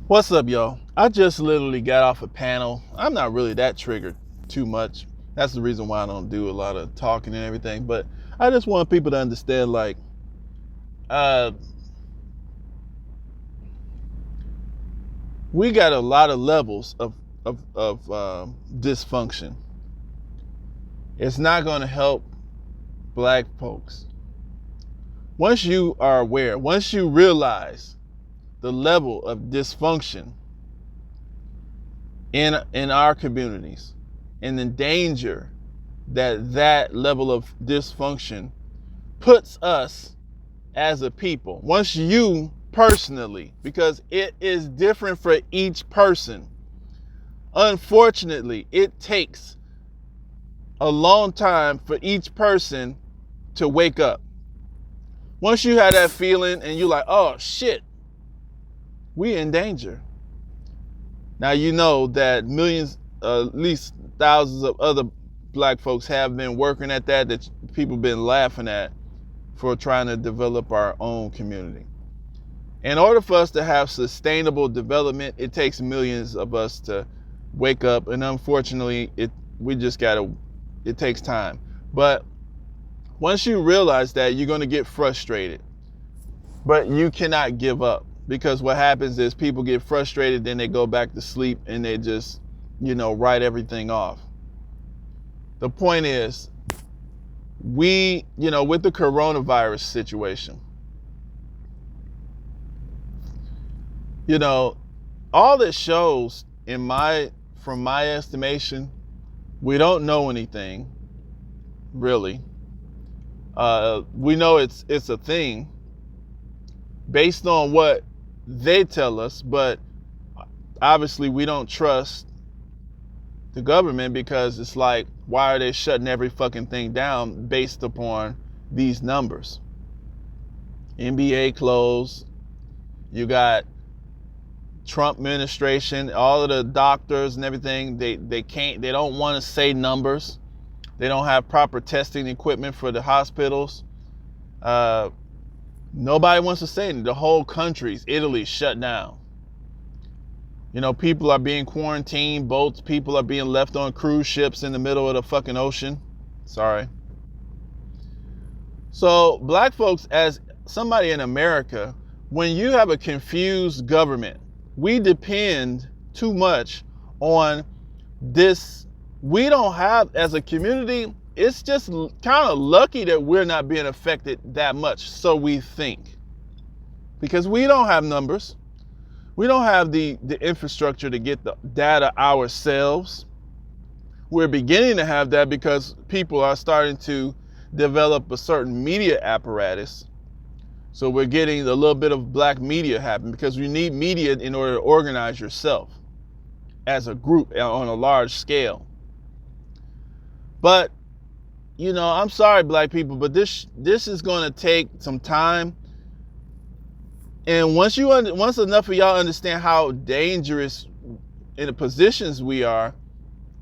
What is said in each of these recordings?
What's up, y'all? I just literally got off a panel. I'm not really that triggered too much. That's the reason why I don't do a lot of talking and everything. But I just want people to understand, like, uh, we got a lot of levels of dysfunction. It's not going to help black folks. Once you are aware, once you realize the level of dysfunction in our communities and the danger that level of dysfunction puts us as a people. Once you personally, because it is different for each person. Unfortunately, it takes a long time for each person to wake up. Once you have that feeling and you're like, oh shit, we in danger. Now you know that millions, at least thousands of other black folks have been working at that people been laughing at for trying to develop our own community. In order for us to have sustainable development, it takes millions of us to wake up, and unfortunately, it takes time. But once you realize that, you're going to get frustrated, but you cannot give up, because what happens is people get frustrated, then they go back to sleep and they just, write everything off. The point is, with the coronavirus situation, all this shows, from my estimation, we don't know anything, really. We know it's a thing based on what they tell us, but obviously we don't trust the government, because it's like, why are they shutting every fucking thing down based upon these numbers? NBA closed. You got Trump administration, all of the doctors and everything, they don't want to say numbers. They don't have proper testing equipment for the hospitals. Nobody wants to say it. The whole country's Italy shut down. People are being quarantined. Boats, people are being left on cruise ships in the middle of the fucking ocean. Sorry. So black folks, as somebody in America, when you have a confused government, we depend too much on this. We don't have, as a community, it's just kind of lucky that we're not being affected that much, so we think. Because we don't have numbers. We don't have the infrastructure to get the data ourselves. We're beginning to have that because people are starting to develop a certain media apparatus. So we're getting a little bit of black media happen, because you need media in order to organize yourself as a group on a large scale. But, I'm sorry, black people, but this is going to take some time. And once enough of y'all understand how dangerous in the positions we are,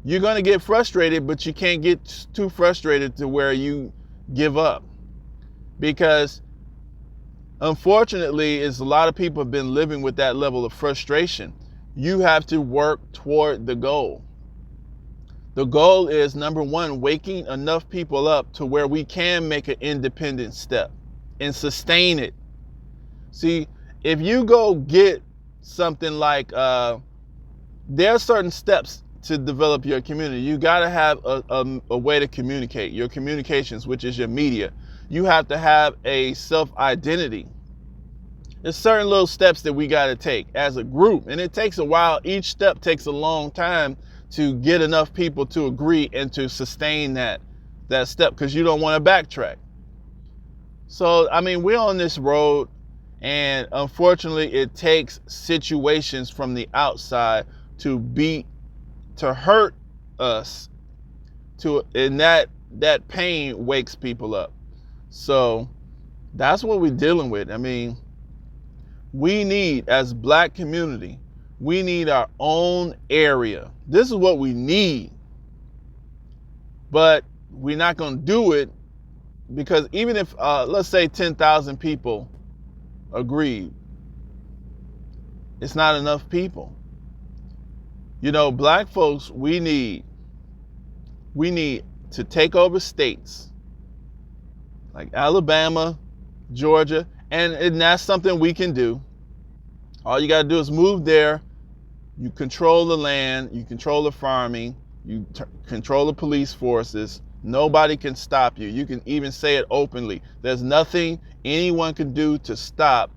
you're going to get frustrated, but you can't get too frustrated to where you give up. Because unfortunately, a lot of people have been living with that level of frustration. You have to work toward the goal. The goal is, number one, waking enough people up to where we can make an independent step and sustain it. See, if you go get something like, there are certain steps to develop your community. You got to have a way to communicate, your communications, which is your media. You have to have a self-identity. There's certain little steps that we got to take as a group, and it takes a while. Each step takes a long time to get enough people to agree and to sustain that step, because you don't want to backtrack. So, we're on this road, and unfortunately, it takes situations from the outside to hurt us, and that pain wakes people up. So that's what we're dealing with. We need, as black community, we need our own area. This is what we need. But we're not going to do it, because even if, let's say 10,000 people agreed, It's not enough people. Black folks, we need to take over states like Alabama, Georgia, and that's something we can do. All you got to do is move there. You control the land, you control the farming, you control the police forces. Nobody can stop you. You can even say it openly. There's nothing anyone can do to stop,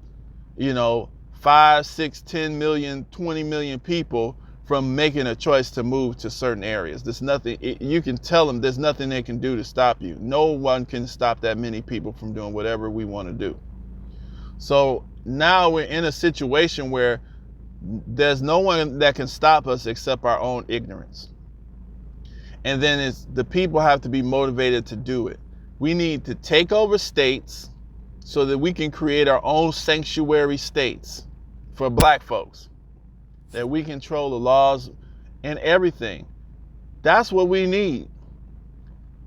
5, 6, 10 million, 20 million people from making a choice to move to certain areas. There's nothing, you can tell them there's nothing they can do to stop you. No one can stop that many people from doing whatever we want to do. So now we're in a situation where there's no one that can stop us except our own ignorance. And then the people have to be motivated to do it. We need to take over states so that we can create our own sanctuary states for black folks, that we control the laws and everything. That's what we need.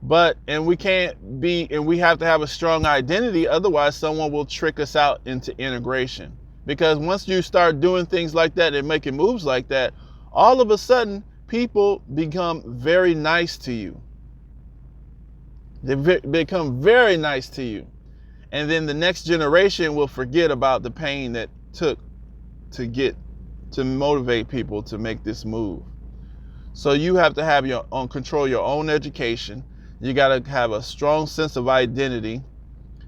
And we have to have a strong identity, otherwise someone will trick us out into integration. Because once you start doing things like that and making moves like that, all of a sudden people become very nice to you. They become very nice to you. And then the next generation will forget about the pain that took to motivate people to make this move. So you have to have control your own education. You got to have a strong sense of identity,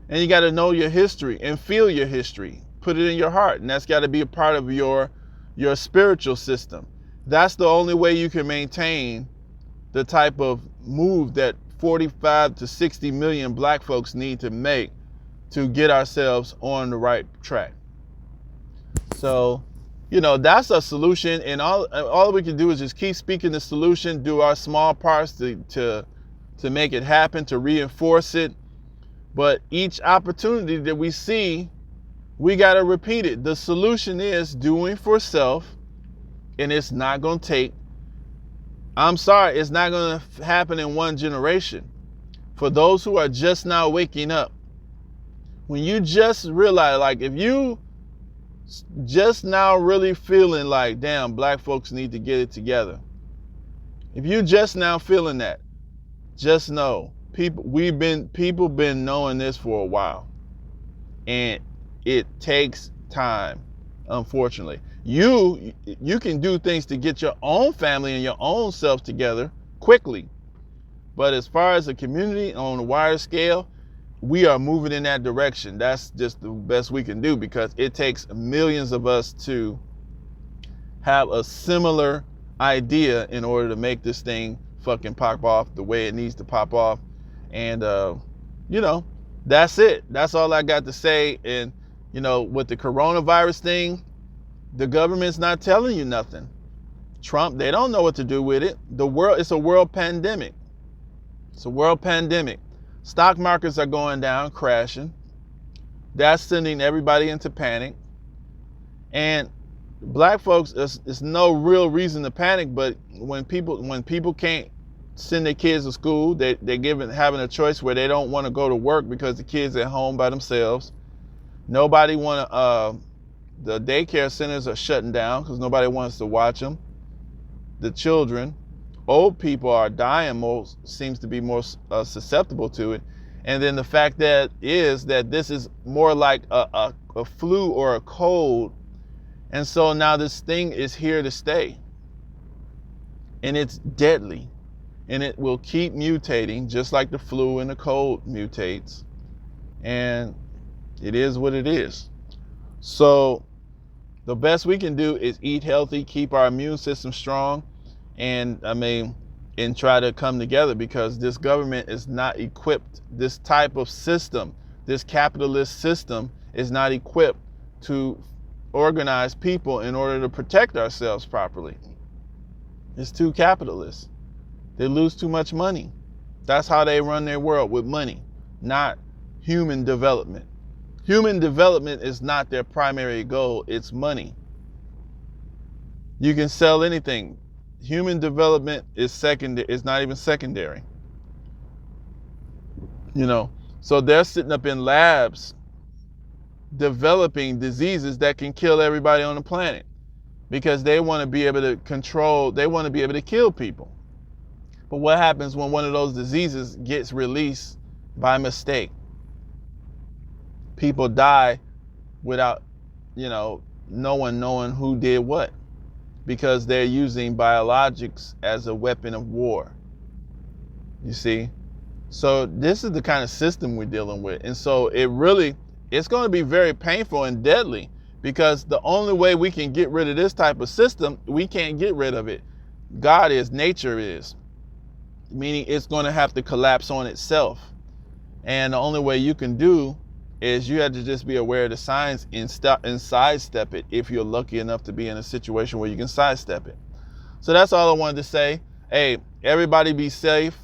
and you got to know your history and feel your history. Put it in your heart, and that's got to be a part of your spiritual system. That's the only way you can maintain the type of move that 45 to 60 million black folks need to make to get ourselves on the right track. So, that's a solution, and all we can do is just keep speaking the solution, do our small parts to make it happen, to reinforce it. But each opportunity that we see, we got to repeat it. The solution is doing for self, and it's not going to take, it's not going to happen in one generation. For those who are just now waking up, when you just realize, like, if you just now really feeling like, damn, black folks need to get it together. If you just now feeling that, just know, people been knowing this for a while. And it takes time, unfortunately. You can do things to get your own family and your own self together quickly. But as far as a community on a wider scale, we are moving in that direction. That's just the best we can do, because it takes millions of us to have a similar idea in order to make this thing fucking pop off the way it needs to pop off. And that's it. That's all I got to say. And with the coronavirus thing, the government's not telling you nothing. Trump, they don't know what to do with it. It's a world pandemic. It's a world pandemic. Stock markets are going down, crashing. That's sending everybody into panic. And black folks, there's no real reason to panic, but when people can't send their kids to school, they're having a choice where they don't want to go to work because the kids are at home by themselves. Nobody the daycare centers are shutting down because nobody wants to watch them. The children, old people are dying seems to be more susceptible to it. And then the fact that this is more like a flu or a cold. And so now this thing is here to stay. And it's deadly. And it will keep mutating just like the flu and the cold mutates. And it is what it is. So the best we can do is eat healthy, keep our immune system strong, and try to come together, because this government is not equipped. This type of system, this capitalist system, is not equipped to organize people in order to protect ourselves properly. It's too capitalist. They lose too much money. That's how they run their world, with money, not human development. Human development is not their primary goal, it's money. You can sell anything. Human development is secondary, it's not even secondary. So they're sitting up in labs developing diseases that can kill everybody on the planet. because they want to be able to control, they want to be able to kill people. But what happens when one of those diseases gets released by mistake? People die without, no one knowing who did what, because they're using biologics as a weapon of war. You see? So this is the kind of system we're dealing with. And so it's going to be very painful and deadly, because the only way we can get rid of this type of system, we can't get rid of it. God is, nature is, meaning it's going to have to collapse on itself. And the only way you can do is you have to just be aware of the signs and sidestep it, if you're lucky enough to be in a situation where you can sidestep it. So that's all I wanted to say. Hey, everybody be safe.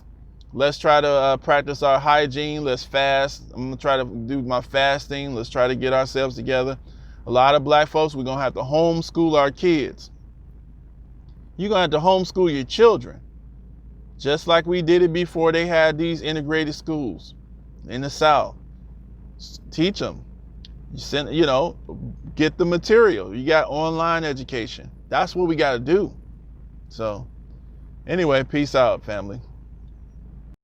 Let's try to practice our hygiene. Let's fast. I'm going to try to do my fasting. Let's try to get ourselves together. A lot of black folks, we're going to have to homeschool our kids. You're going to have to homeschool your children, just like we did it before they had these integrated schools in the South. Teach them. Get the material. You got online education. That's what we got to do. So anyway, peace out, family.